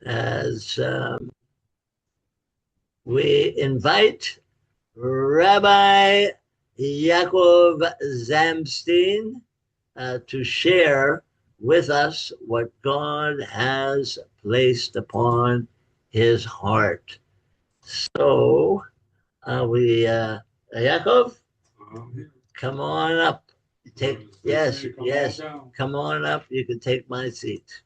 as we invite Rabbi Yaakov Zamstein to share with us what God has placed upon his heart. So, Yaakov, come on up. Yes, come on up. You can take my seat.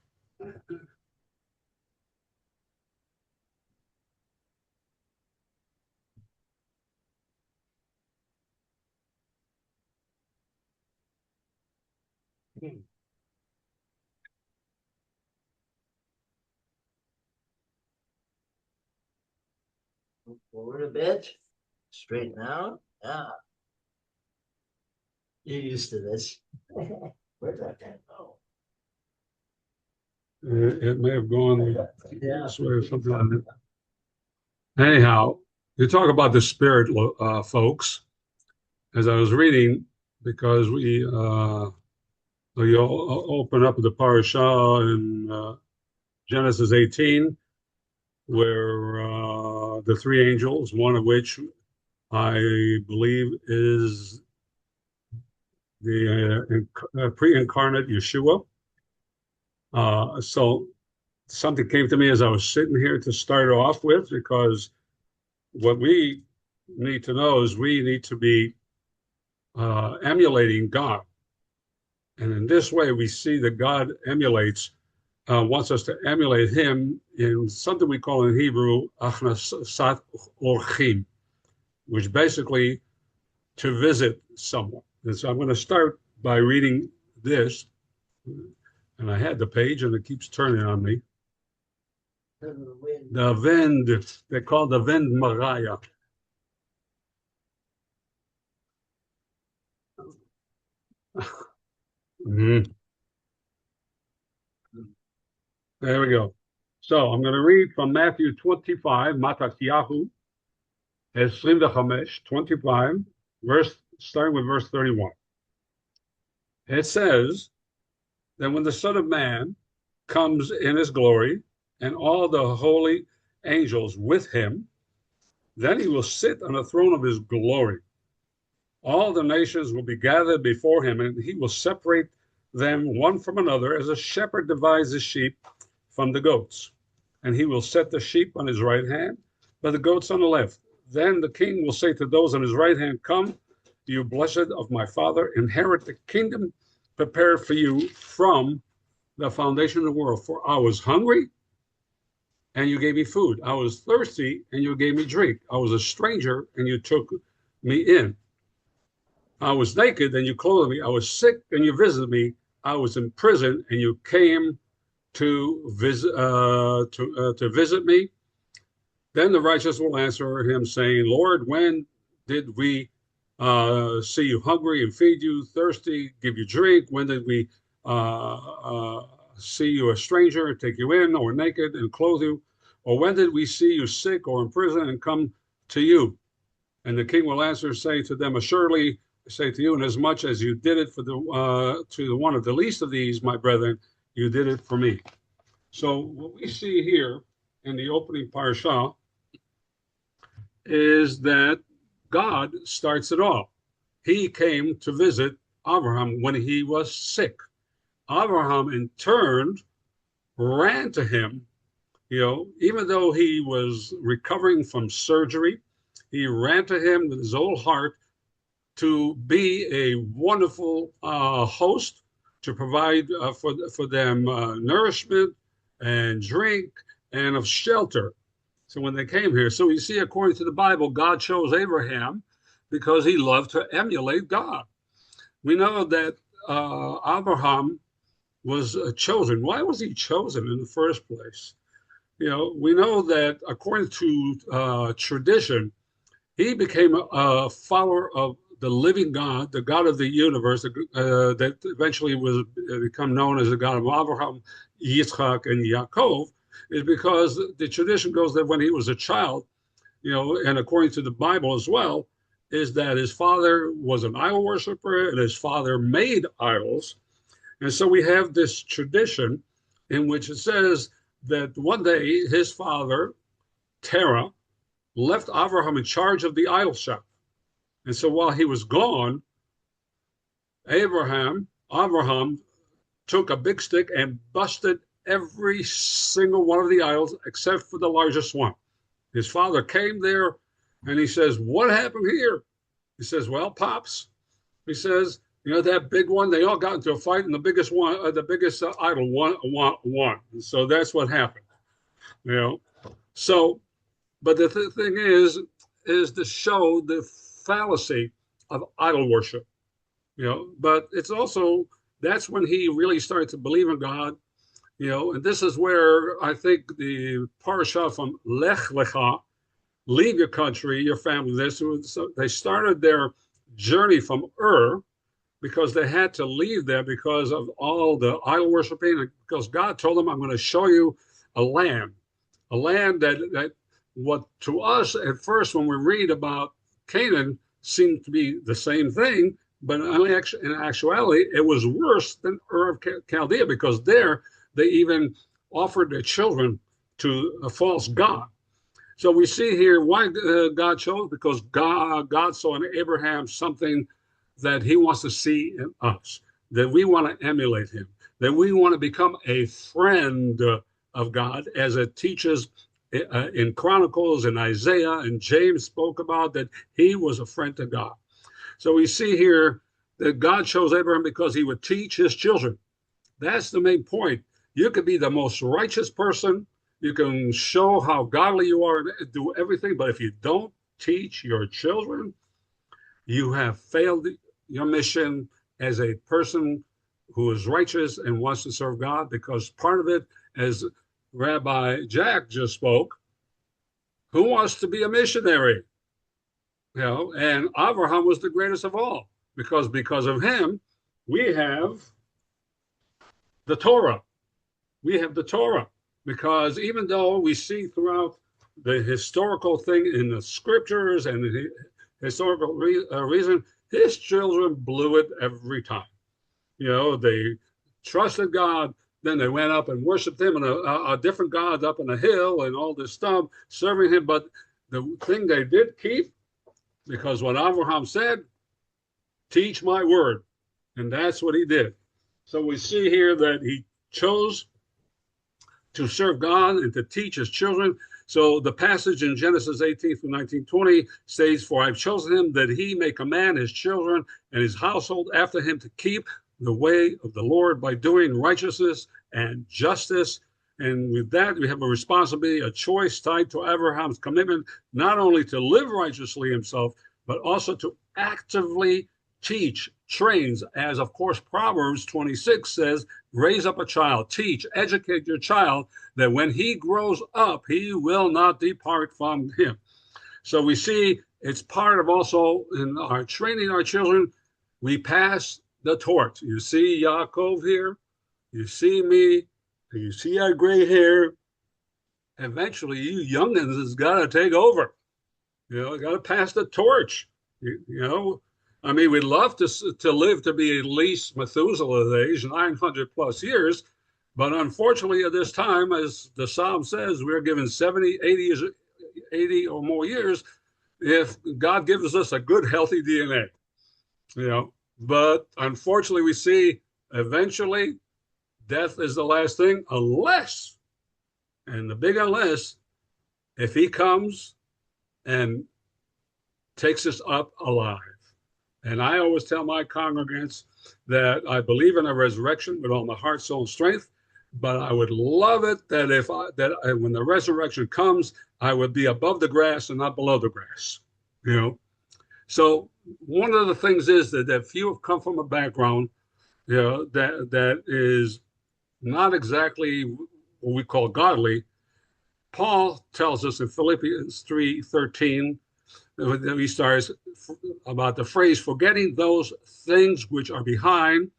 Forward a bit. Straighten out. Yeah, you're used to this. Where'd that pen go? It may have gone this way or something like that. Anyhow, you talk about the spirit, folks. As I was reading, because you open up the Parsha in Genesis 18, where the three angels, one of which I believe is the pre-incarnate Yeshua. So something came to me as I was sitting here to start off with, because what we need to know is we need to be emulating God. And in this way, we see that God wants us to emulate him in something we call in Hebrew, achnasat orchim, which basically to visit someone. And so I'm going to start by reading this. And I had the page and it keeps turning on me. The Wind, they call the Wind Mariah. Mm-hmm. There we go. So I'm going to read from Matthew 25, Matatyahu, 25, starting with verse 31. It says that when the Son of Man comes in his glory and all the holy angels with him, then he will sit on the throne of his glory. All the nations will be gathered before him, and he will separate them one from another as a shepherd divides his sheep from the goats. And he will set the sheep on his right hand, but the goats on the left. Then the king will say to those on his right hand, "Come, you blessed of my Father, inherit the kingdom prepared for you from the foundation of the world. For I was hungry, and you gave me food. I was thirsty, and you gave me drink. I was a stranger, and you took me in. I was naked, and you clothed me. I was sick, and you visited me. I was in prison, and you came to visit me." Then the righteous will answer him, saying, "Lord, when did we see you hungry and feed you, thirsty, give you drink? When did we see you a stranger and take you in, or naked and clothe you? Or when did we see you sick or in prison and come to you?" And the king will answer, say to them, "Assuredly, I say to you, inasmuch as you did it for to the one of the least of these, my brethren, you did it for me." So what we see here in the opening parsha is that God starts it off. He came to visit Abraham when he was sick. Abraham, in turn, ran to him, even though he was recovering from surgery. He ran to him with his whole heart to be a wonderful host, to provide for them nourishment and drink and of shelter. So when they came here, so you see, according to the Bible, God chose Abraham because he loved to emulate God. We know that Abraham was chosen. Why was he chosen in the first place? We know that according to tradition, he became a follower of the living God, the God of the universe, that eventually was become known as the God of Abraham, Yitzchak, and Yaakov, is because the tradition goes that when he was a child, and according to the Bible as well, is that his father was an idol worshiper and his father made idols. And so we have this tradition in which it says that one day his father, Terah, left Abraham in charge of the idol shop. And so while he was gone, Abraham took a big stick and busted every single one of the idols except for the largest one. His father came there and he says, "What happened here?" He says, "Well, Pops," he says, that big one, they all got into a fight and the biggest idol won. And so that's what happened, you know. So, but the thing is to show the fallacy of idol worship, but it's also, that's when he really started to believe in God, and this is where I think the parsha from Lech Lecha, leave your country, your family, so they started their journey from Ur because they had to leave there because of all the idol worshiping, because God told them, "I'm going to show you a land that what to us at first when we read about Canaan seemed to be the same thing, but in actuality, it was worse than Ur of Chaldea, because there they even offered their children to a false god." So we see here why God chose, because God saw in Abraham something that he wants to see in us, that we want to emulate him, that we want to become a friend of God, as it teaches in Chronicles and Isaiah, and James spoke about that he was a friend to God. So we see here that God chose Abraham because he would teach his children. That's the main point. You could be the most righteous person, you can show how godly you are and do everything, but if you don't teach your children, you have failed your mission as a person who is righteous and wants to serve God, because part of it, as Rabbi Jack just spoke, who wants to be a missionary? And Abraham was the greatest of all, because of him, we have the Torah. We have the Torah, because even though we see throughout the historical thing in the scriptures and the historical reason, his children blew it every time. They trusted God, then they went up and worshiped him and a different god up in a hill and all this stuff, serving him. But the thing they did keep, because what Abraham said, "Teach my word," and that's what he did. So we see here that he chose to serve God and to teach his children. So the passage in Genesis 18 through 19:20 states, "For I've chosen him that he may command his children and his household after him to keep the way of the Lord by doing righteousness and justice." And with that, we have a responsibility, a choice tied to Abraham's commitment, not only to live righteously himself, but also to actively teach, trains, as of course Proverbs 26 says, "Raise up a child, teach, educate your child, that when he grows up, he will not depart from him." So we see it's part of also in our training our children, we pass the torch. You see Yaakov here, you see me, you see our gray hair. Eventually, you youngins has got to take over. Got to pass the torch. We'd love to live to be at least Methuselah's age, 900 plus years. But unfortunately, at this time, as the Psalm says, we're given 70, 80 or more years if God gives us a good, healthy DNA. But unfortunately, we see eventually death is the last thing, unless, and the big unless, if he comes and takes us up alive. And I always tell my congregants that I believe in a resurrection with all my heart, soul, and strength, but I would love it that when the resurrection comes, I would be above the grass and not below the grass. So one of the things is that if you have come from a background, that is not exactly what we call godly, Paul tells us in Philippians 3:13, he starts about the phrase, "Forgetting those things which are behind,"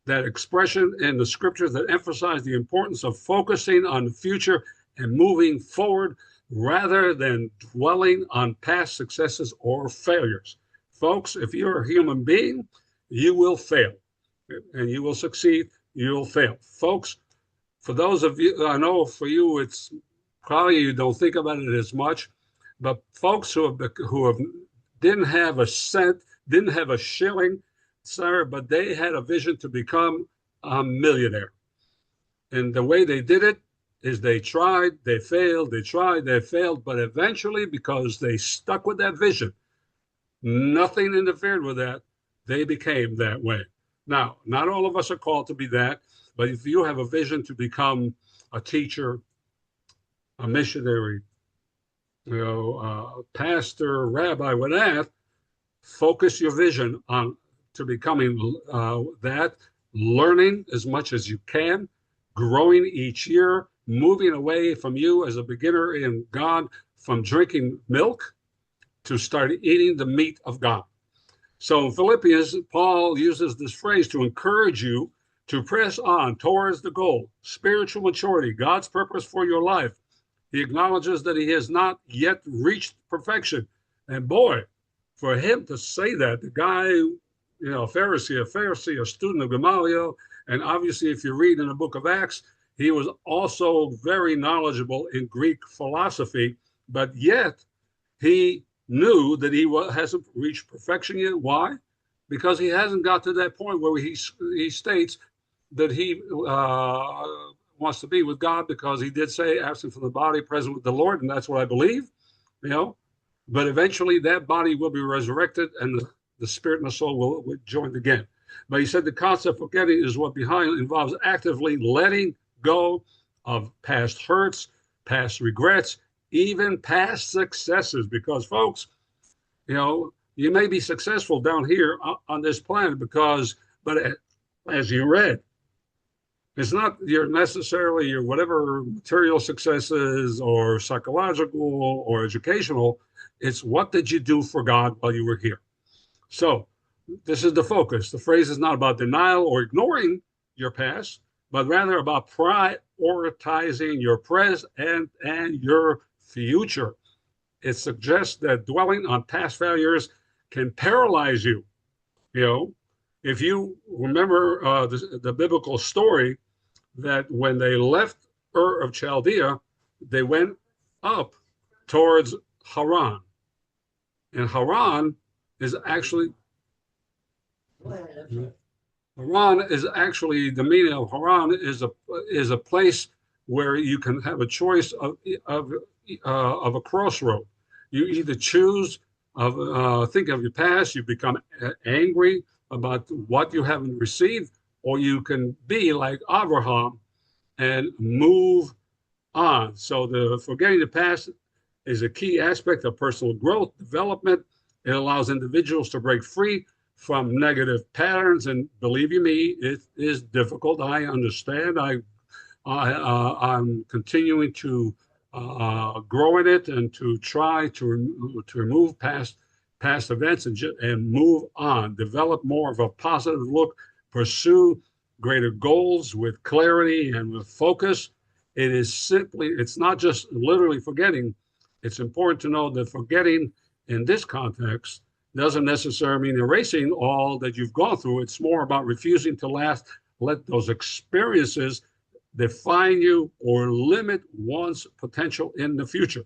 that expression in the scriptures that emphasize the importance of focusing on the future and moving forward rather than dwelling on past successes or failures. Folks, if you're a human being, you will fail and you will succeed, you'll fail. Folks, For those of you, I know for you, it's probably you don't think about it as much, but folks who have didn't have a cent, didn't have a shilling, sir, but they had a vision to become a millionaire. And the way they did it is they tried, they failed, they tried, they failed, but eventually, because they stuck with that vision, nothing interfered with that, they became that way. Now, not all of us are called to be that, but if you have a vision to become a teacher, a missionary, pastor, rabbi, whatever, focus your vision on to becoming that, learning as much as you can, growing each year, moving away from you as a beginner in God, from drinking milk to start eating the meat of God. So in Philippians, Paul uses this phrase to encourage you to press on towards the goal, spiritual maturity, God's purpose for your life. He acknowledges that he has not yet reached perfection. And boy, for him to say that, the guy, a Pharisee, a student of Gamaliel, and obviously if you read in the book of Acts, he was also very knowledgeable in Greek philosophy, but yet he knew that he hasn't reached perfection yet. Why? Because he hasn't got to that point where he states that he wants to be with God, because he did say, absent from the body, present with the Lord, and that's what I believe, But eventually that body will be resurrected, and the spirit and the soul will join again. But he said the concept of forgetting is what involves actively letting go of past hurts, past regrets, even past successes. Because, folks, you may be successful down here on this planet but as you read, it's not necessarily your whatever material successes or psychological or educational. It's what did you do for God while you were here? So this is the focus. The phrase is not about denial or ignoring your past, but rather about prioritizing your present and your future. It suggests that dwelling on past failures can paralyze you. If you remember the biblical story, that when they left Ur of Chaldea, they went up towards Haran. And Haran is actually the meaning of Haran is a place where you can have a choice of a crossroad. You either choose think of your past, you become angry about what you haven't received, or you can be like Abraham and move on. So the forgetting the past is a key aspect of personal growth, development. It allows individuals to break free from negative patterns. And believe you me, it is difficult. I understand. I'm continuing to grow in it and to try to remove past events and move on, develop more of a positive look, pursue greater goals with clarity and with focus. It's not just literally forgetting. It's important to know that forgetting in this context doesn't necessarily mean erasing all that you've gone through. It's more about refusing to let those experiences define you or limit one's potential in the future.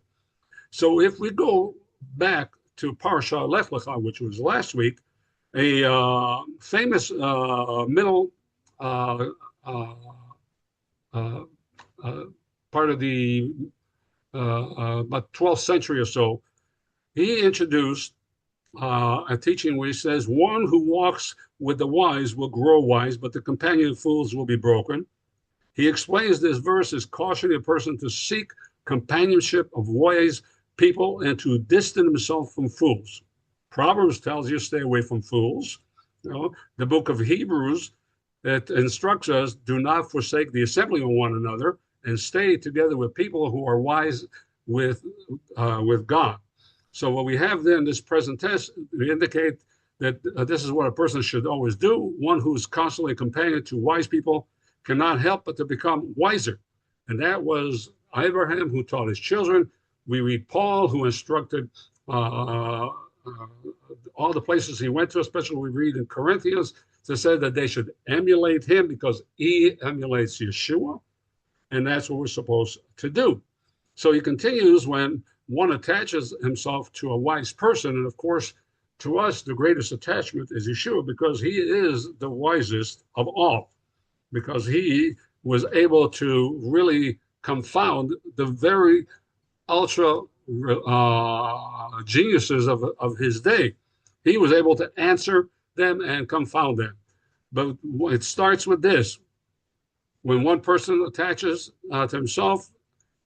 So if we go back to Parsha Lech Lecha, which was last week, a famous middle part of the about 12th century or so, he introduced a teaching where he says, one who walks with the wise will grow wise, but the companion of fools will be broken. He explains this verse as cautioning a person to seek companionship of wise people and to distance himself from fools. Proverbs tells you stay away from fools. The book of Hebrews, that instructs us, do not forsake the assembling of one another, and stay together with people who are wise with God. So what we have then, this present test, we indicate that this is what a person should always do. One who is constantly a companion to wise people cannot help but to become wiser. And that was Abraham, who taught his children. We read Paul, who instructed all the places he went to, especially we read in Corinthians, to say that they should emulate him because he emulates Yeshua. And that's what we're supposed to do. So he continues, when one attaches himself to a wise person, and of course, to us, the greatest attachment is Yeshua, because he is the wisest of all, because he was able to really confound the very ultra geniuses of his day. He was able to answer them and confound them. But it starts with this. When one person attaches to himself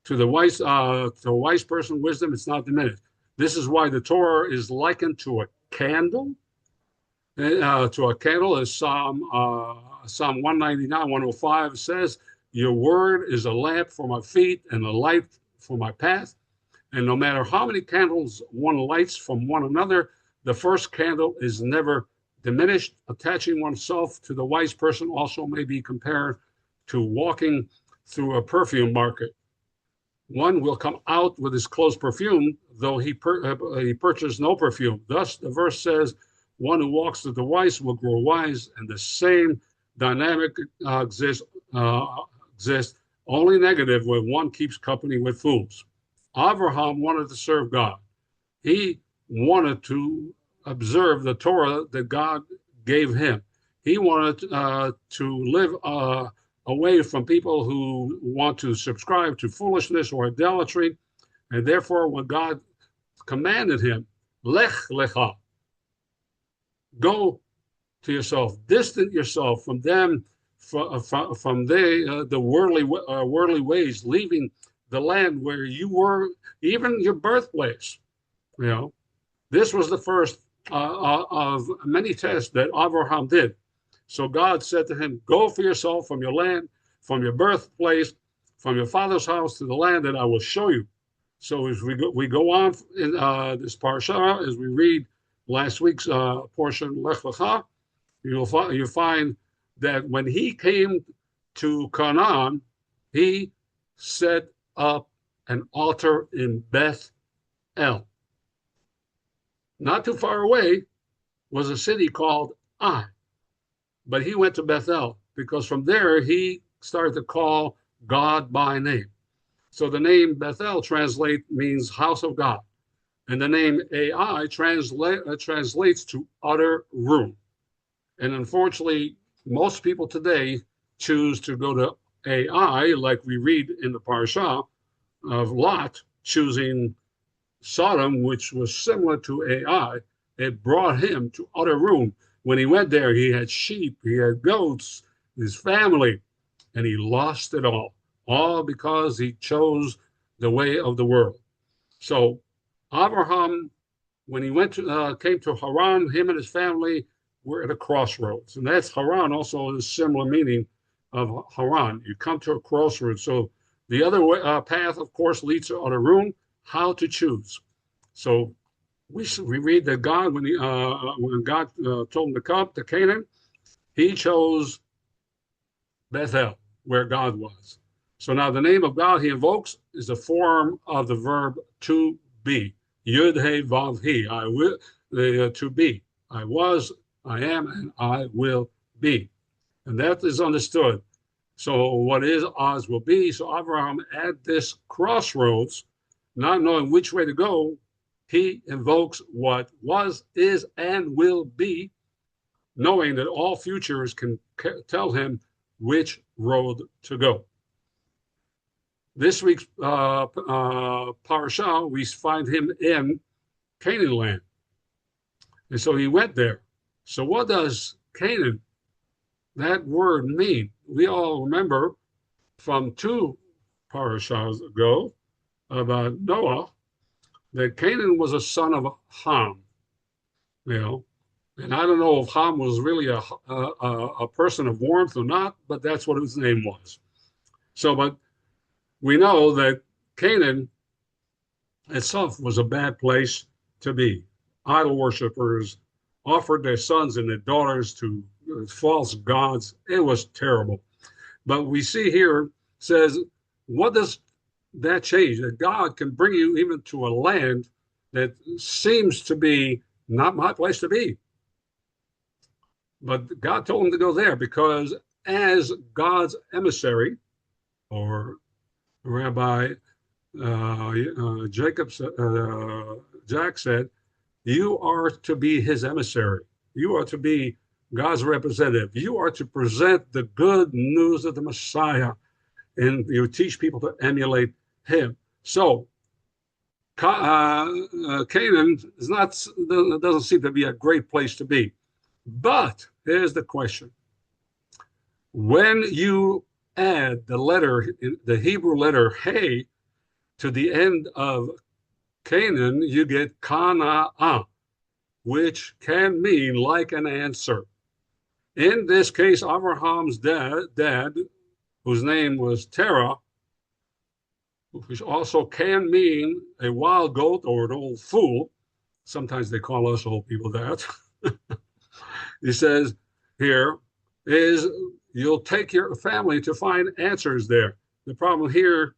to the wise to a wise person, wisdom, it's not diminished. This is why the Torah is likened to a candle. To a candle, as Psalm 199, 105 says, "Your word is a lamp for my feet and a light for my path." And no matter how many candles one lights from one another, the first candle is never diminished. Attaching oneself to the wise person also may be compared to walking through a perfume market. One will come out with his clothes perfumed, though he purchased no perfume. Thus, the verse says, one who walks with the wise will grow wise, and the same dynamic exists only negative when one keeps company with fools. Abraham wanted to serve God. He wanted to observe the Torah that God gave him. He wanted to live away from people who want to subscribe to foolishness or idolatry. And therefore, when God commanded him, Lech Lecha, go to yourself, distance yourself from them, from the worldly ways, leaving the land where you were, even your birthplace. You know, this was the first of many tests that Abraham did. So God said to him, go for yourself from your land, from your birthplace, from your father's house to the land that I will show you. So as we go on in this parsha, as we read last week's portion, Lech Lecha, you'll find that when he came to Canaan, he set up an altar in Beth El. Not too far away was a city called Ai. But he went to Bethel because from there he started to call God by name. So the name Bethel means house of God. And the name Ai translates to utter room. And unfortunately, most people today choose to go to Ai, like we read in the Parsha of Lot choosing Sodom, which was similar to Ai. It brought him to utter ruin. When he went there, he had sheep, he had goats, his family, and he lost it all because he chose the way of the world. So Abraham, when he came to Haran, him and his family were at a crossroads. And that's Haran also is a similar meaning of Haran. You come to a crossroads. So the other path, of course, leads to utter ruin. How to choose. So we read that God, when God told him to come to Canaan, he chose Bethel, where God was. So now the name of God he invokes is a form of the verb to be. Yud He Vav He. I will to be. I was, I am, and I will be. And that is understood. So what is Oz will be. So Abraham at this crossroads, not knowing which way to go, he invokes what was, is, and will be, knowing that all futures can tell him which road to go. This week's Parsha, we find him in Canaan land. And so he went there. So what does Canaan, that word, mean? We all remember from 2 parashas ago about Noah, that Canaan was a son of Ham, and I don't know if Ham was really a person of warmth or not, but that's what his name was. So, but we know that Canaan itself was a bad place to be. Idol worshippers offered their sons and their daughters to false gods. It was terrible. But we see here says, what does that change? That God can bring you even to a land that seems to be not my place to be. But God told him to go there because as God's emissary, or Rabbi Jack said, you are to be his emissary. You are to be God's representative. You are to present the good news of the Messiah, and you teach people to emulate him. So Canaan is not doesn't seem to be a great place to be. But here's the question: when you add the Hebrew letter Hey, to the end of Canaan, you get Kana'ah, which can mean like an answer. In this case, Abraham's dad, whose name was Terah, which also can mean a wild goat or an old fool. Sometimes they call us old people that. He says here is you'll take your family to find answers there. The problem here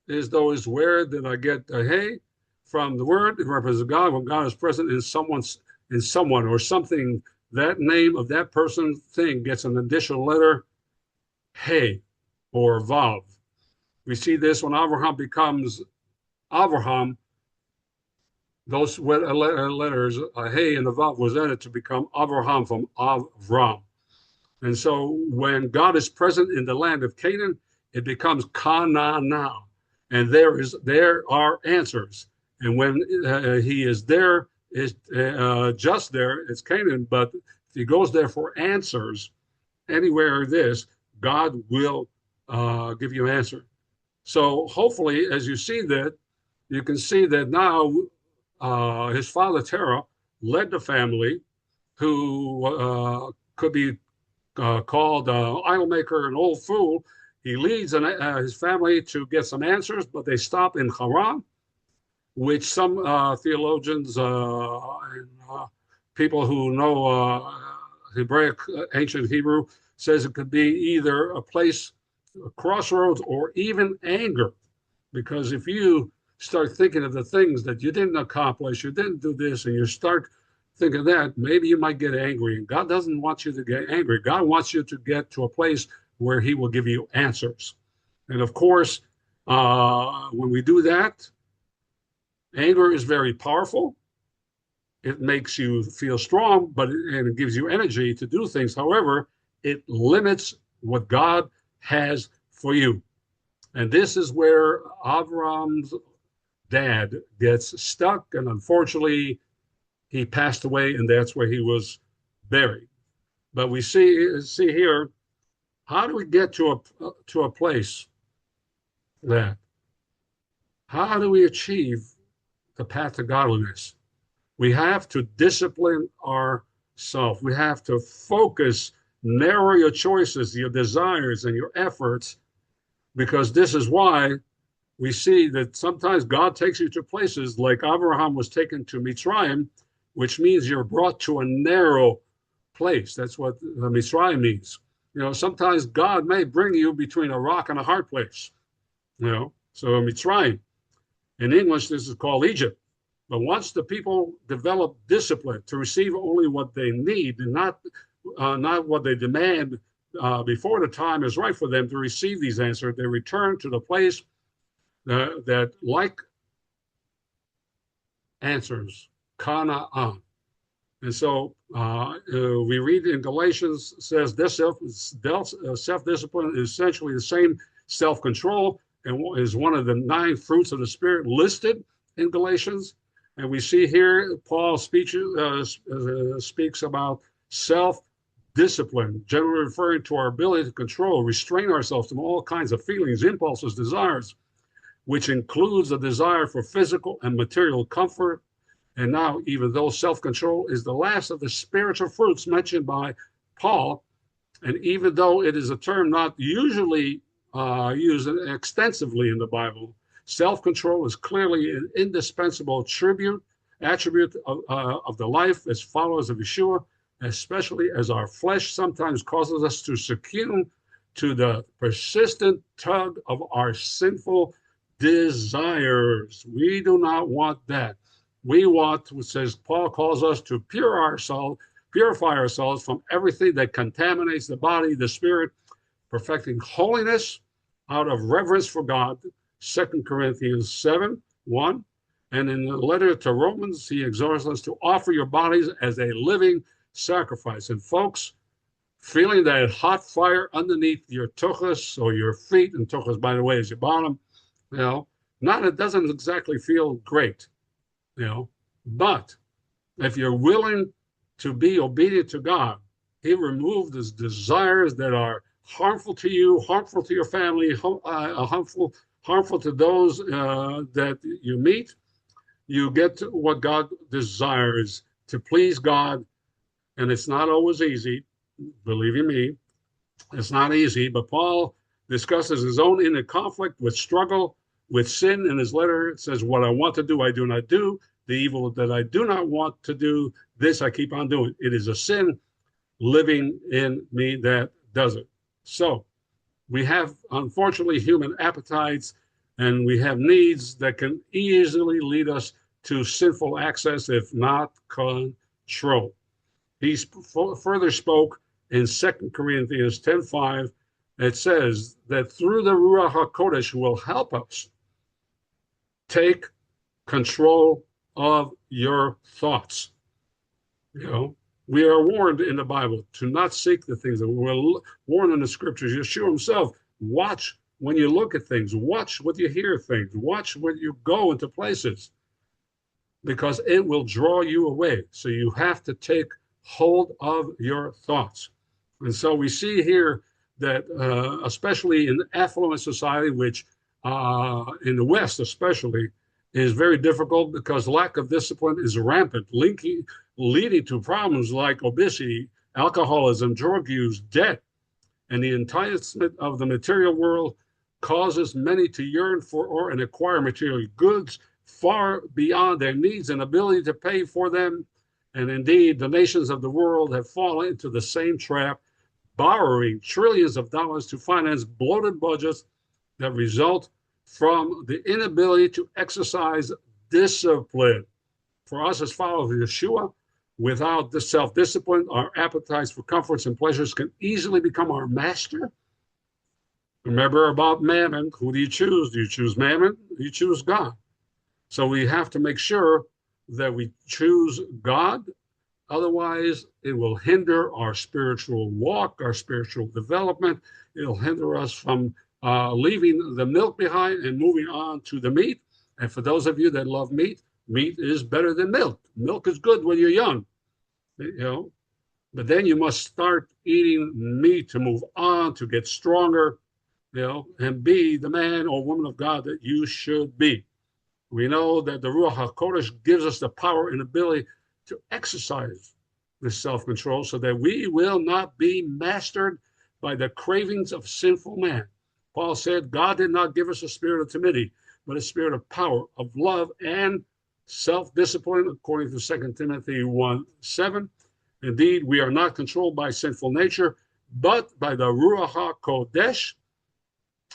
is though is where did I get the hey from? The word it represents God. When God is present in someone or something, that name of that person thing gets an additional letter hey or vav. We see this when Abraham becomes Abraham. Those letters, hey and a vav, was added to become Abraham from Avram. And so when God is present in the land of Canaan, it becomes Canaan now. And there are answers. And when he is there, is just there, it's Canaan. But if he goes there for answers, anywhere this, God will give you an answer. So hopefully, as you see that, you can see that now his father Terah led the family, who could be called idol maker, an old fool. He leads his family to get some answers, but they stop in Haran, which some theologians and people who know Hebraic, ancient Hebrew, says it could be either a place, a crossroads, or even anger. Because if you start thinking of the things that you didn't accomplish, you didn't do this, and you start thinking that, maybe you might get angry. And God doesn't want you to get angry. God wants you to get to a place where he will give you answers. And of course, when we do that, anger is very powerful. It makes you feel strong, and it gives you energy to do things. However, it limits what God has for you. And this is where Avram's dad gets stuck, and unfortunately, he passed away, and that's where he was buried. But we see here, how do we get to a place that? How do we achieve the path to godliness? We have to discipline ourselves. We have to focus, narrow your choices, your desires, and your efforts, because this is why we see that sometimes God takes you to places like Abraham was taken to Mitzrayim, which means you're brought to a narrow place. That's what Mitzrayim means. Sometimes God may bring you between a rock and a hard place. So Mitzrayim. In English, this is called Egypt. But once the people develop discipline to receive only what they need and not what they demand before the time is right for them to receive these answers, they return to the place that like answers, Canaan. And so we read in Galatians, says this self-discipline is essentially the same self-control and is one of the 9 fruits of the Spirit listed in Galatians. And we see here Paul speaks about self-discipline, generally referring to our ability to control, restrain ourselves from all kinds of feelings, impulses, desires, which includes a desire for physical and material comfort. And now, even though self-control is the last of the spiritual fruits mentioned by Paul, and even though it is a term not usually used extensively in the Bible, self-control is clearly an indispensable attribute of the life as followers of Yeshua, especially as our flesh sometimes causes us to succumb to the persistent tug of our sinful desires. We do not want that. We want, which says Paul calls us to purify ourselves from everything that contaminates the body, the spirit, perfecting holiness out of reverence for God, 2 Corinthians 7:1. And in the letter to Romans, he exhorts us to offer your bodies as a living sacrifice. And folks, feeling that hot fire underneath your tuchus or your feet, and tuchus, by the way, is your bottom, it doesn't exactly feel great, but if you're willing to be obedient to God, he removed his desires that are harmful to you, harmful to your family, harmful to those that you meet. You get what God desires, to please God, and it's not always easy. Believe you me, it's not easy, but Paul discusses his own inner conflict with struggle with sin in his letter. It says, what I want to do, I do not do. The evil that I do not want to do, this I keep on doing. It is a sin living in me that does it. So we have, unfortunately, human appetites, and we have needs that can easily lead us to sinful access, if not control. He further spoke in 2 Corinthians 10:5. It says that through the Ruach HaKodesh will help us take control of your thoughts. We are warned in the Bible to not seek the things that we're warned in the scriptures. Yeshua himself, watch when you look at things, watch when you hear things, watch when you go into places, because it will draw you away. So you have to take hold of your thoughts. And so we see here that especially in affluent society, which in the West especially, is very difficult because lack of discipline is rampant, leading to problems like obesity, alcoholism, drug use, debt, and the enticement of the material world causes many to yearn for and acquire material goods far beyond their needs and ability to pay for them. And indeed, the nations of the world have fallen into the same trap, borrowing trillions of dollars to finance bloated budgets that result from the inability to exercise discipline. For us as followers of Yeshua, without the self-discipline, our appetites for comforts and pleasures can easily become our master. Remember about mammon. Who do you choose? Do you choose mammon? Do you choose God? So we have to make sure that we choose God. Otherwise, it will hinder our spiritual walk, our spiritual development. It'll hinder us from leaving the milk behind and moving on to the meat. And for those of you that love meat, meat is better than milk. Milk is good when you're young, but then you must start eating meat to move on, to get stronger, and be the man or woman of God that you should be. We know that the Ruach HaKodesh gives us the power and ability to exercise this self-control so that we will not be mastered by the cravings of sinful man. Paul said, God did not give us a spirit of timidity, but a spirit of power, of love, and self-discipline, according to 2 Timothy 1:7. Indeed, we are not controlled by sinful nature, but by the Ruach HaKodesh,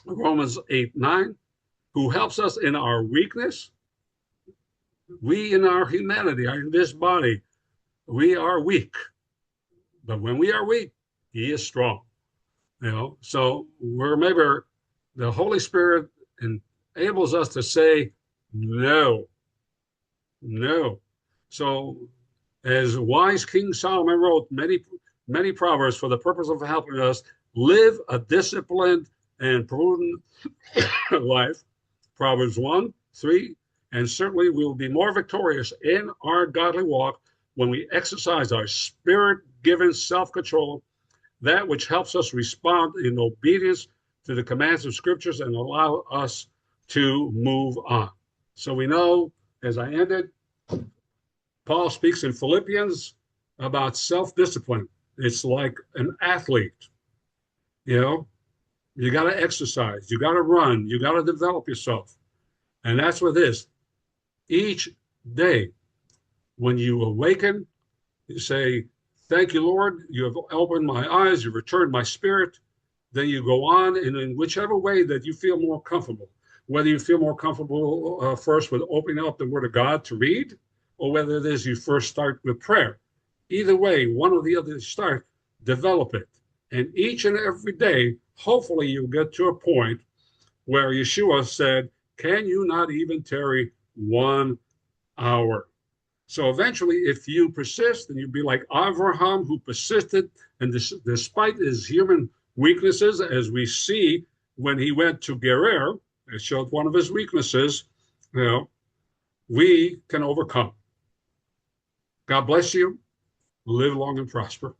Romans 8:9, who helps us in our weakness. We in our humanity, in this body, we are weak. But when we are weak, he is strong. So remember, the Holy Spirit enables us to say no. So as wise King Solomon wrote many proverbs for the purpose of helping us live a disciplined and prudent life. Proverbs 1:3, and certainly we will be more victorious in our godly walk when we exercise our spirit-given self-control, that which helps us respond in obedience to the commands of scriptures and allow us to move on. So we know, as I ended, Paul speaks in Philippians about self-discipline. It's like an athlete. You got to exercise, you got to run, you got to develop yourself. And that's what it is. Each day, when you awaken, you say, thank you, Lord, you have opened my eyes, you've returned my spirit. Then you go on, and in whichever way that you feel more comfortable, whether you feel more comfortable first with opening up the Word of God to read, or whether it is you first start with prayer. Either way, one or the other start, develop it. And each and every day, hopefully you'll get to a point where Yeshua said, can you not even tarry 1 hour? So eventually, if you persist, and you'd be like Abraham, who persisted, and despite his human weaknesses, as we see when he went to Gerar, it showed one of his weaknesses, we can overcome. God bless you. Live long and prosper.